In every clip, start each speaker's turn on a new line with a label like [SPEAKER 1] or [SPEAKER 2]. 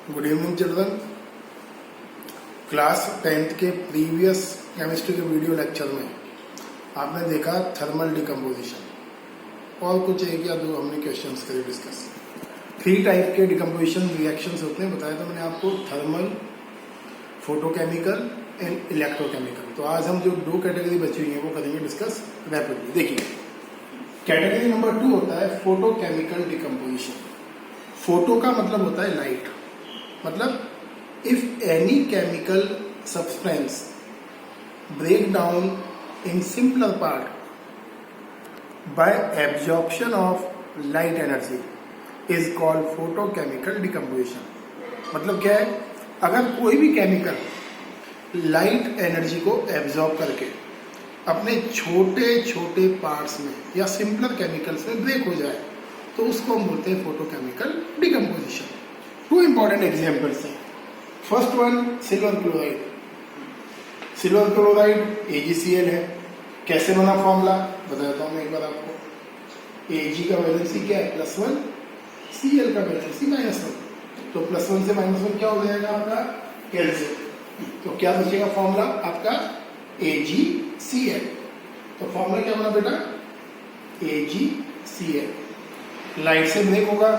[SPEAKER 1] Good evening children. Class 10th के previous chemistry के video lecture में आपने देखा थर्मल डिकम्पोजिशन और कुछ एक या दो हमने क्वेश्चंस करे डिस्कस। 3 टाइप के डिकम्पोजिशन रिएक्शंस होते हैं, बताया था मैंने आपको, थर्मल, फोटोकेमिकल एंड इलेक्ट्रोकेमिकल। तो आज हम जो 2 कैटेगरी बची हुई है वो करेंगे डिस्कस रैपिडली। देखिए, कैटेगरी नंबर 2 होता है फोटोकेमिकल डिकम्पोजिशन। फोटो का मतलब होता है लाइट, मतलब if any chemical substance break down in simpler part by absorption of light energy is called photochemical decomposition. मतलब क्या है, अगर कोई भी केमिकल लाइट एनर्जी को एब्जॉर्ब करके अपने छोटे छोटे पार्ट्स में या सिंपलर केमिकल्स में ब्रेक हो जाए तो उसको हम बोलते हैं फोटोकेमिकल डिकम्पोजिशन। 2 इंपॉर्टेंट एग्जाम्पल्स हैं। First one, silver chloride. Silver chloride AgCl है। कैसे बना फॉर्मूला बताता हूं मैं एक बार आपको। Ag का वैलेंसी क्या है +1, Cl का वैलेंसी -1। तो +1 से -1 क्या हो जाएगा आपका कैल्शियम। तो क्या बचेगा फॉर्मूला आपका AgCl। तो फॉर्मूला क्या बना बेटा AgCl। लाइट से ब्रेक होगा,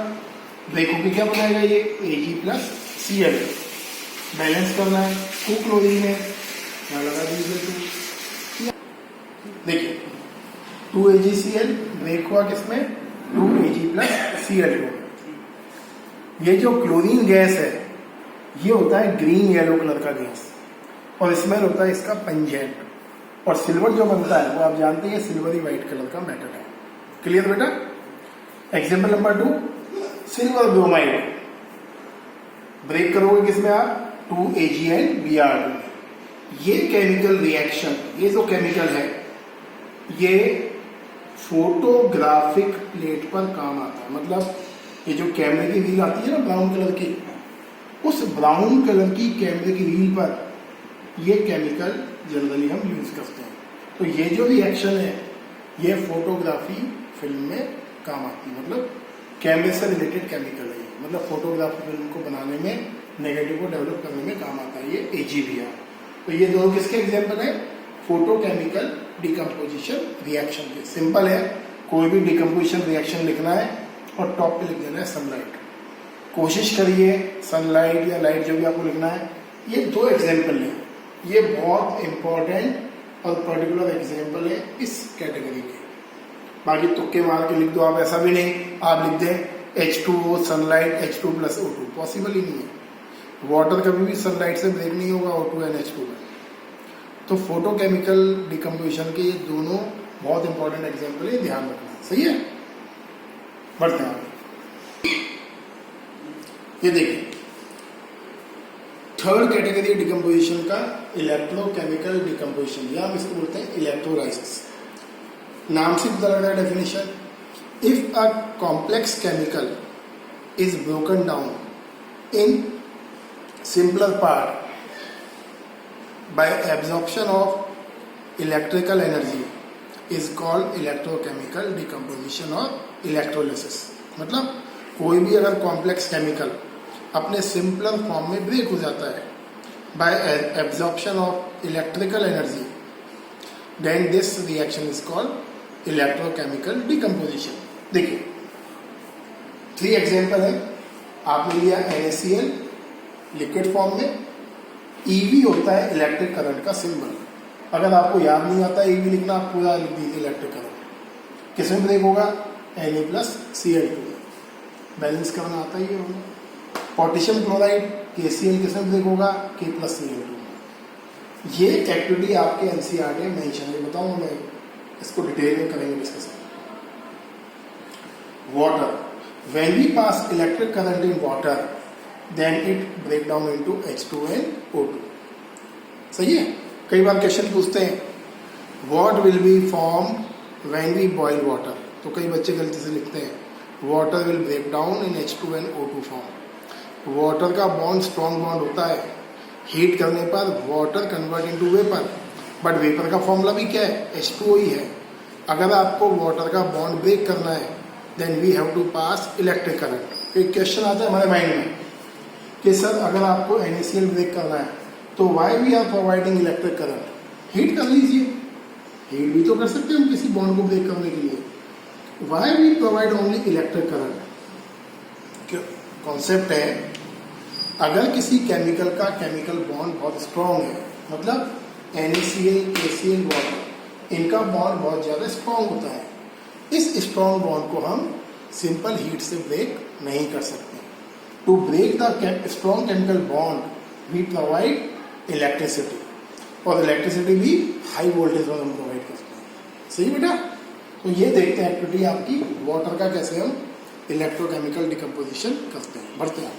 [SPEAKER 1] ब्रेक होकर क्या बनाएगा ये Ag+Cl। बैलेंस करना है, 2 क्लोरीन है, यहाँ लगा दीजिए 2। देखिए 2 AgCl ब्रेक हुआ किसमें 2 Ag+Cl को। ये जो क्लोरीन गैस है ये होता है ग्रीन येलो कलर का गैस और स्मेल होता है इसका पंजेंट। और सिल्वर जो बनता है वो आप जानते हैं सिल्वरी व्हाइट कलर का मेटल है। क्लियर बेटा। Example number 2, silver bromide. Break करोगे किसमें आप 2 AgNBr2। ये केमिकल रिएक्शन, ये जो केमिकल है ये फोटोग्राफिक प्लेट पर काम आता है। मतलब ये जो कैमरे की व्हील आती है ना ब्राउन कलर की, उस ब्राउन कलर की कैमरे की व्हील पर ये केमिकल जनरली हम यूज करते हैं। तो ये जो रिएक्शन है ये फोटोग्राफी फिल्म में काम आती है। मतलब कैमरे से रिलेटेड केमिकल है, मतलब फोटोग्राफी फिल्म को बनाने में, नेगेटिव को डेवलप करने में काम आता है ये AgBr। तो ये दोनों किसके एग्जाम्पल है फोटोकेमिकल डिकम्पोजिशन रिएक्शन के। सिंपल है, कोई भी डिकम्पोजिशन रिएक्शन लिखना है और टॉप पे लिख देना है सनलाइट। कोशिश करिए सनलाइट या लाइट जो भी आपको लिखना है, ये 2 एग्जाम्पल है, ये बहुत इंपॉर्टेंट और पर्टिकुलर एग्जाम्पल है इस कैटेगरी के। बाकी तुक्के मार के लिख दो आप, ऐसा भी नहीं आप लिख दें H2O सनलाइट H2+O2, पॉसिबल ही नहीं है। वाटर कभी भी सनलाइट से ब्रेक नहीं होगा O2 and H2 में। तो फोटोकेमिकल डिकम्पोजिशन के ये दोनों बहुत इंपॉर्टेंट एग्जाम्पल है, ध्यान रखना। सही है, बढ़ते हैं। ये देखिए थर्ड कैटेगरी डिकम्पोजिशन का इलेक्ट्रोकेमिकल डिकम्पोजिशन, या हम इसको बोलते हैं इलेक्ट्रोलाइसिस। नाम से पता लग रहा है definition. If a complex chemical is broken down in simpler part by absorption of electrical energy is called electrochemical decomposition और इलेक्ट्रोलिसिस। मतलब कोई भी अगर कॉम्प्लेक्स केमिकल अपने सिंपलर फॉर्म में ब्रेक हो जाता है by absorption of electrical energy, then this reaction is called electrochemical decomposition. देखिए 3 एग्जाम्पल है। आपने लिया NaCl लिक्विड फॉर्म में, EV होता है इलेक्ट्रिक करंट का सिंबल। अगर आपको याद नहीं आता EV लिखना, आप पूरा लिख दीजिए इलेक्ट्रिक करंट। किसमें ब्रेक होगा Na+Cl2। बैलेंस करना आता ही है। पोटेशियम क्लोराइड KCl किसमें ब्रेक होगा K+Cl2। ये एक्टिविटी आपके NCERT में मेंशन है, बताऊंगा मैं इसको डिटेल में करेंगे discuss. Water, when we pass electric current in water then it break down into H2and O2। सही है। कई बार क्वेश्चन पूछते हैं what will be form when we boil water, तो कई बच्चे गलती से लिखते हैं water will break down in H2and O2 form. Water का बॉन्ड स्ट्रॉन्ग बॉन्ड होता है, हीट करने पर water convert into vapour, but vapour का फॉर्मूला भी क्या है H2O ही है। अगर आपको वाटर का बॉन्ड ब्रेक करना है then we have to pass electric current. एक क्वेश्चन आता है हमारे माइंड में कि सर अगर आपको NaCl ब्रेक करना है तो why we are providing electric current, heat कर लीजिए, हीट भी तो कर सकते हैं हम किसी बॉन्ड को ब्रेक करने के लिए। Why we provide only electric current, concept है अगर किसी केमिकल का केमिकल बॉन्ड बहुत स्ट्रॉन्ग है, मतलब NaCl, KCl बॉन्ड, इनका बॉन्ड बहुत ज़्यादा स्ट्रॉन्ग होता है, इस स्ट्रॉन्ग बॉन्ड को हम सिंपल हीट से ब्रेक नहीं कर सकते। To break the strong chemical bond we provide electricity, और इलेक्ट्रिसिटी भी हाई वोल्टेज पर हम प्रोवाइड करते हैं। सही बेटा? तो ये देखते हैं एक्टिविटी आपकी वाटर का कैसे हम इलेक्ट्रोकेमिकल डिकम्पोजिशन करते हैं। बढ़ते हैं।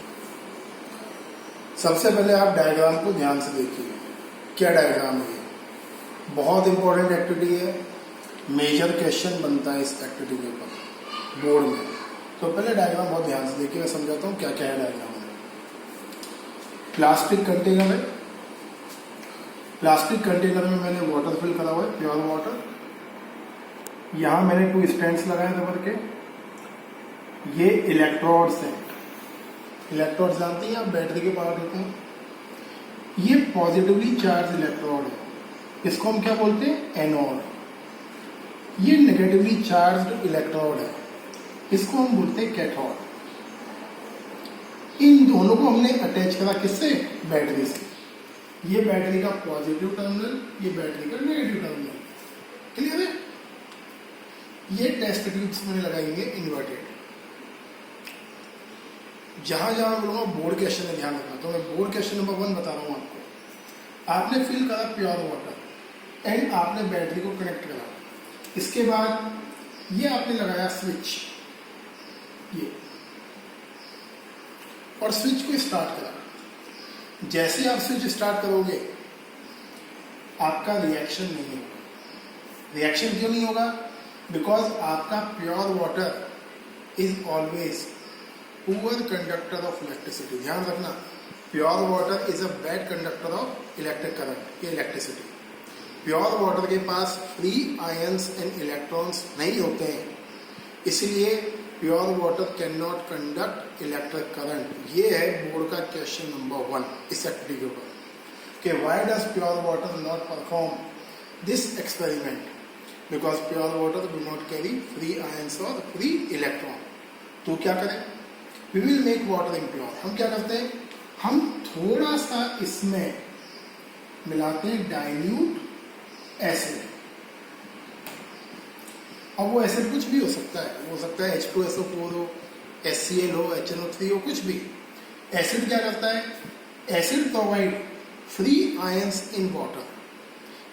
[SPEAKER 1] सबसे पहले आप डायग्राम को ध्यान से देखिए। क्या डायग्राम है? बहुत इंपॉर्टेंट एक्टिविटी है, मेजर क्वेश्चन बनता है इस एक्टिविटी के ऊपर बोर्ड में। तो पहले डायग्राम बहुत ध्यान से देखिए, मैं समझाता हूँ क्या क्या है डायग्राम में। प्लास्टिक कंटेनर है, प्लास्टिक कंटेनर में मैंने वाटर फिल करा हुआ है, प्योर वाटर। यहाँ मैंने 2 स्टैंड्स लगाए रबर के, ये इलेक्ट्रोड्स हैं। इलेक्ट्रोड्स जानती हैं आप, बैटरी के पार्ट होते हैं। ये पॉजिटिवली चार्ज इलेक्ट्रोड है, इसको हम क्या बोलते हैं? एनोड। ये नेगेटिवली चार्ज्ड इलेक्ट्रोड है, इसको हम बोलते हैं कैथोड। इन दोनों को हमने अटैच करा किससे? बैटरी से। ये बैटरी का पॉजिटिव टर्मिनल, ये बैटरी का नेगेटिव टर्मिनल। क्लियर है? ये टेस्ट ट्यूब्स मैंने लगाएंगे इन्वर्टेड। जहां जहां बोलूंगा बोर्ड क्वेश्चन में ध्यान रखना, तो मैं बोर्ड क्वेश्चन नंबर 1 बता रहा हूं आपको। आपने फिल करा प्योर वाटर एंड आपने बैटरी को कनेक्ट करा, इसके बाद ये आपने लगाया स्विच, ये, और स्विच को स्टार्ट करा। जैसे आप स्विच स्टार्ट करोगे आपका रिएक्शन नहीं होगा। रिएक्शन क्यों नहीं होगा? बिकॉज आपका pure water is always poor conductor of electricity. ध्यान रखना, pure water is a bad conductor of electric current, electricity. Pure water के पास फ्री आयंस एंड इलेक्ट्रॉन्स नहीं होते हैं, इसलिए pure water can not conduct electric current. ये है board का क्वेश्चन नंबर 1 इस एक्टिविटी के ऊपर, कि why does pure water not perform this experiment? Because pure water do not carry free ions और फ्री इलेक्ट्रॉन। तो क्या करें? We will make water impure. हम क्या करते हैं? हम थोड़ा सा इसमें मिलाते हैं डाइल्यूट एसिड। अब वो एसिड कुछ भी हो सकता है, हो सकता है H2SO4 हो, HCl हो, HNO3 हो, कुछ भी। एसिड क्या करता है? Acid provide free ions in water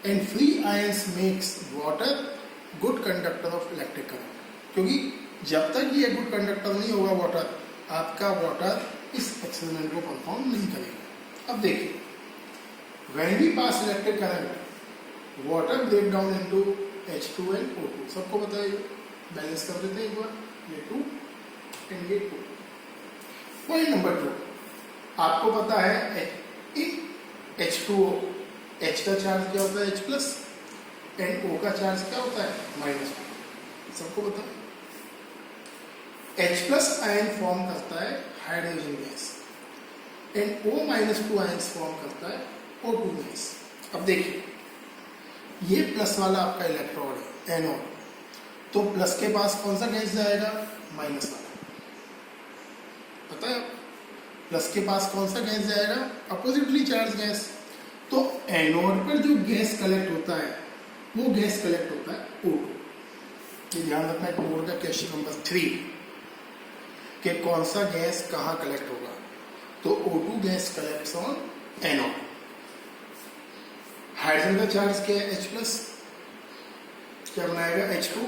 [SPEAKER 1] and free ions makes water good conductor of electric current. क्योंकि जब तक ये गुड कंडक्टर नहीं होगा वाटर, आपका वाटर इस एक्सपेरिमेंट को परफॉर्म नहीं करेगा। अब देखिए, when we pass electric current water break down into H2 and O2। सबको पता है, बैलेंस कर देते हैं एक बार, ये 2 एंड ये 2। पॉइंट नंबर 2, आपको पता है H2O, H का चार्ज क्या होता है? H+ एंड O का चार्ज क्या होता है? -2। सबको पता है। H+ आयन फॉर्म करता है hydrogen gas and O-2 ion form करता है O2 गैस। अब देखिए, ये प्लस वाला आपका इलेक्ट्रोड है, एनोड, तो प्लस के पास कौन सा गैस जाएगा? माइनस वाला। पता है? प्लस के पास कौन सा गैस जाएगा? Oppositely charge gas. तो एनोड पर जो गैस कलेक्ट होता है वो गैस कलेक्ट होता है O2। ये ध्यान रखना है बोर्ड का क्वेश्चन नंबर 3 कि कौन सा गैस कहाँ कलेक्ट होगा। तो O2 gas collects on anode. Hydrogen का चार्ज क्या है? H+, क्या बनाएगा? H2।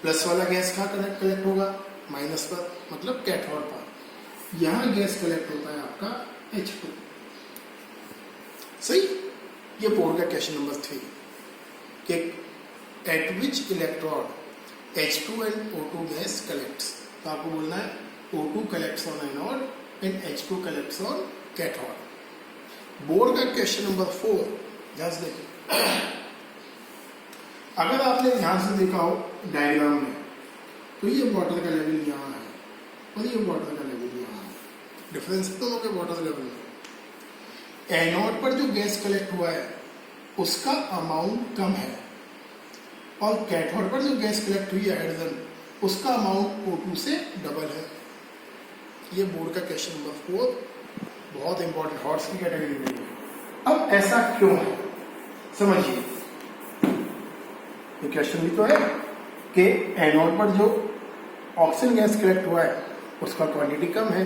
[SPEAKER 1] प्लस वाला गैस कहाँ कलेक्ट होगा? माइनस पर, मतलब कैथोड पर। यहाँ गैस कलेक्ट होता है आपका H2। सही? ये बोर्ड का क्वेश्चन नंबर 3 कि eight which electrode H2 and O2 gas collects. तो आपको बोलना है O2 collects on anode and H2 collects on cathode. Board का क्वेश्चन नंबर 4 जस्ट देखिए, अगर आपने ध्यान से देखा हो डायग्राम में, तो ये वाटर का लेवल यहाँ है और ये वाटर का लेवल यहाँ है। डिफरेंस है दोनों के वाटर लेवल में। एनोड पर जो गैस कलेक्ट हुआ है उसका अमाउंट कम है, और कैथोड पर जो गैस कलेक्ट हुई है हाइड्रोजन, उसका अमाउंट O2 से डबल है। ये बोर्ड का क्वेश्चन नंबर 4, बहुत इंपॉर्टेंट, हॉर्स की कैटेगरी में है। अब ऐसा क्यों है समझिए। ये क्वेश्चन भी तो है कि एनोड पर जो ऑक्सीजन गैस कलेक्ट हुआ है उसका क्वांटिटी कम है,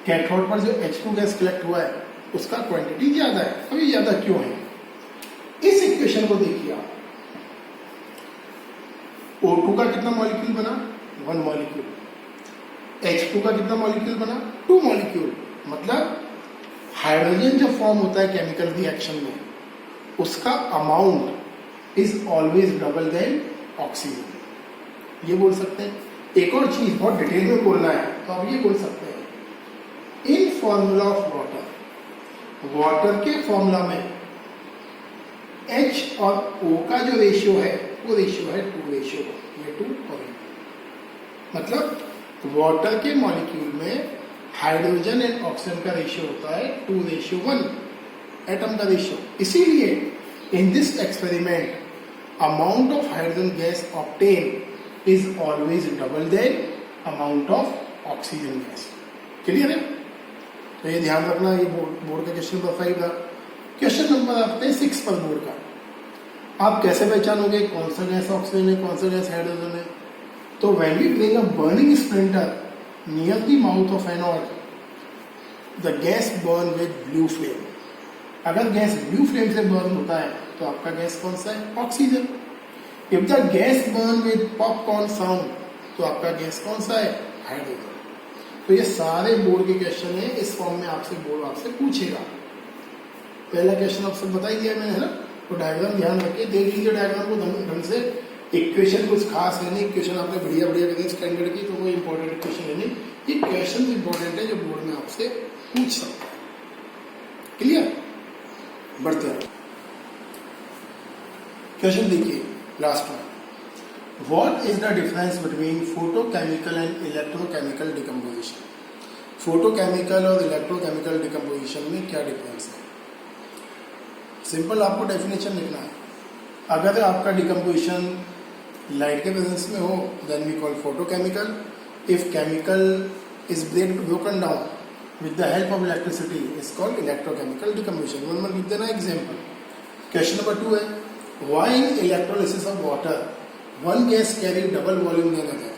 [SPEAKER 1] कैथोड पर जो H2 गैस कलेक्ट हुआ है उसका क्वांटिटी ज्यादा है। अब ये ज्यादा क्यों है, इस इक्वेशन को देखिए आप। O2 का कितना मॉलिक्यूल बना, 1 मॉलिक्यूल। H2 का कितना मॉलिक्यूल बना, 2 मॉलिक्यूल। मतलब हाइड्रोजन जो फॉर्म होता है केमिकल रिएक्शन में, उसका amount is always double than oxygen. ये बोल सकते हैं। एक और चीज बहुत डिटेल में बोलना है तो आप ये बोल सकते हैं, इन फॉर्मूला ऑफ वाटर, वाटर के फॉर्मूला में H और O का जो रेशियो है वो रेशियो है 2:1, ये 2 और ये। मतलब वाटर के मॉलिक्यूल में हाइड्रोजन एंड ऑक्सीजन का रेशियो होता है 2:1, एटम का रेशियो। इसीलिए in this experiment amount of hydrogen gas obtain is always double than amount of oxygen gas. Clear है? तो ये ध्यान रखना। ये बोर्ड का क्वेश्चन नंबर 5 था। क्वेश्चन नंबर आते हैं 6 पर बोर्ड का। आप कैसे पहचानोगे कौन सा गैस ऑक्सीजन है, कौन सा गैस हाइड्रोजन है? तो when we bring a burning splinter near the mouth of anode, the gas burn with blue flame. अगर गैस ब्लू फ्लेम से बर्न होता है तो आपका गैस कौन सा है, oxygen. If the gas burn with popcorn sound, तो आपका गैस कौन सा है, हाइड्रोजन। तो ये सारे बोर्ड के क्वेश्चन है, इस फॉर्म में आपसे बोर्ड आपसे पूछेगा। पहला क्वेश्चन आपसे बता ही दिया मैंने, है ना? तो डायग्राम ध्यान रखिए, देख लीजिए डायग्राम को ढंग से। इक्वेशन कुछ खास है नहीं, इक्वेशन आपने बढ़िया बढ़िया करी स्टैंडर्ड की, तो कोई इंपॉर्टेंट इक्वेशन है नहीं। ये क्वेश्चन इंपॉर्टेंट है जो बोर्ड में आपसे पूछ सकता है। क्लियर? बढ़ते हैं। क्वेश्चन देखिए लास्ट में, what is the difference between photochemical and electrochemical decomposition? Photochemical और इलेक्ट्रोकेमिकल डिकम्पोजिशन में क्या डिफरेंस है? सिंपल आपको डेफिनेशन लिखना है। अगर आपका डिकम्पोजिशन लाइट के प्रेजेंस में हो then we call photochemical. If chemical is broken down with the help of electricity is called electrochemical decomposition. One में लिख देना एग्जाम्पल। क्वेश्चन नंबर 2 है, why in electrolysis of water one gas carry double volume than other?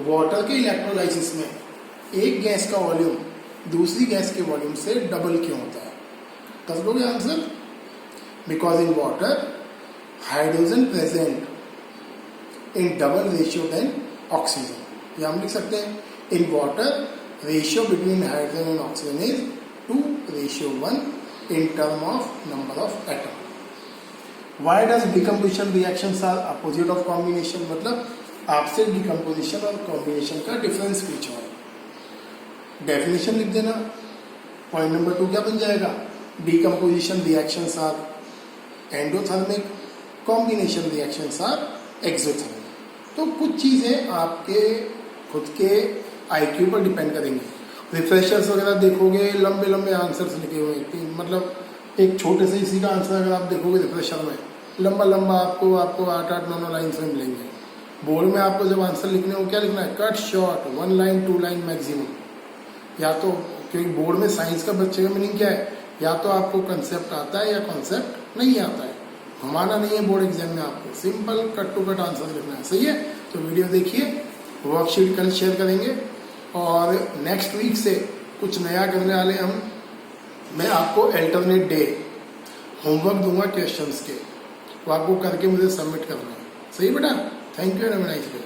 [SPEAKER 1] Water के electrolysis में एक gas का volume दूसरी gas के वॉल्यूम से डबल क्यों होता है? कर दोगे answer? Because in water hydrogen present in double ratio than oxygen. या हम लिख सकते हैं, in water ratio between hydrogen and oxygen is 2:1 in term of number of atom. Why does decomposition reactions are opposite of combination? मतलब आपसे decomposition और combination का difference पूछा है। डेफिनेशन लिख देना। पॉइंट नंबर 2 क्या बन जाएगा? Decomposition reactions are endothermic, combination reactions are exothermic. तो कुछ चीजें आपके खुद के आईक्यू पर डिपेंड करेंगी। रिफ्रेशर्स वगैरह देखोगे, लंबे लंबे आंसर्स लिखे हुए हैं, मतलब एक छोटे से इसी का आंसर अगर आप देखोगे रिफ्रेशर में, लंबा लंबा आपको 8-9 लाइन्स में मिलेंगे। बोर्ड में आपको जब आंसर लिखने हो क्या लिखना है? Cut short, 1 line 2 line maximum. या तो क्योंकि बोर्ड में साइंस का बच्चे का मीनिंग क्या है, या तो आपको कंसेप्ट आता है या कॉन्सेप्ट नहीं आता है। घुमाना नहीं है बोर्ड एग्जाम में, आपको simple cut to cut answer लिखना है। सही है? तो वीडियो देखिए, वर्कशीट कल शेयर करेंगे और नेक्स्ट वीक से कुछ नया करने वाले हम। मैं आपको अल्टरनेट डे होमवर्क दूंगा क्वेश्चंस के, तो आपको करके मुझे सबमिट करना है। सही बेटा? Thank you and have a nice day.